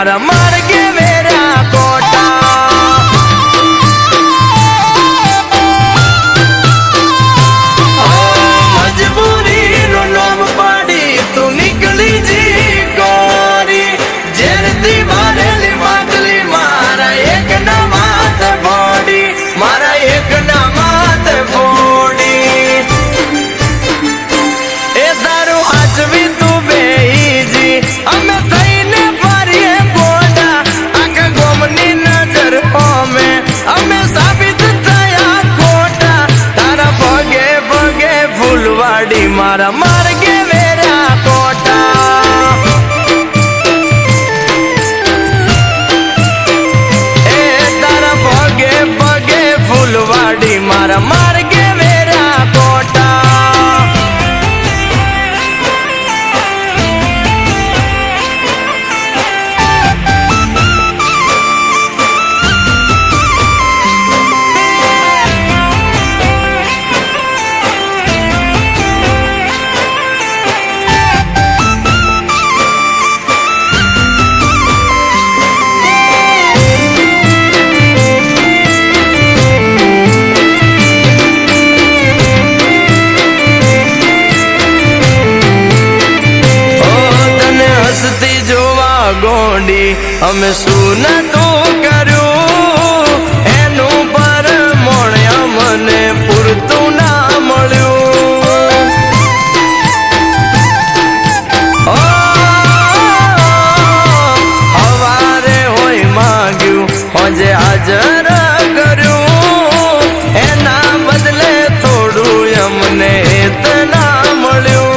मारा मार्गे वेरा कोटा मजबूरी नो नाम पाड़ी तू निकली जी गोरी जेरती मारेली मातली मारा एक ना मात बोड़ी मारा एक ना मात बोड़ी ए दारू हाचवी तू बेईजी अमे थईने पारिए बोडा आखा गोमनी नजर होमे अमे साबित थया खोटा तारा भगे भगे फूलवाड़ी मारा मार्गे वेरा कोटा ए तारा भगे भगे फूलवाड़ी मारा मार्गे वेरा कोटा गोंडी हमें सुन तो करू एनु पर मोण्या मने पूरतू ना मळ्यू हवारे होय माग्यू होजे हाजर करू एना बदले थोड़ू यमने इतना मळ्यू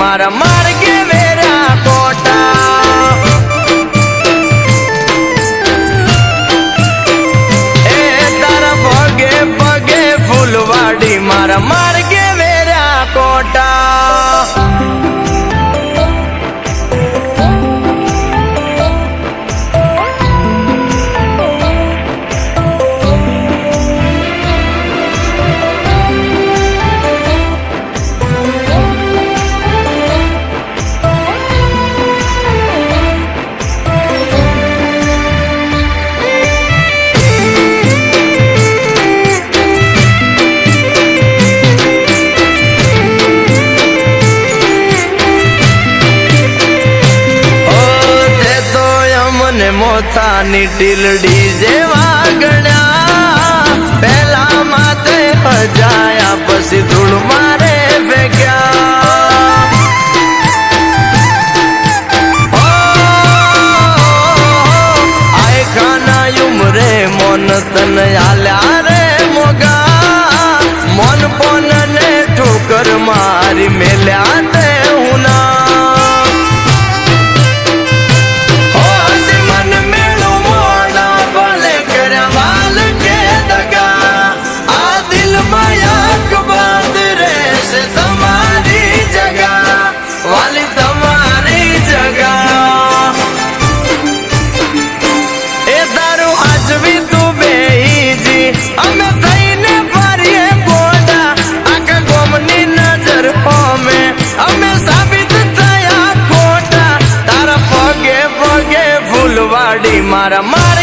मारा मार्गे वेरा कोटा ए तारा भगे भगे फूलवाड़ी मारा मार्गे वेरा कोटा मोथानी टीलडी जेवा गण्या पहला माथे हजाया पसी धूल मारे फेंक्या आए खाना युमरे मोन तन आल्या रे मोगा मोन पोन ने ठोकर मारी मेल्या ते हुना मारा मारा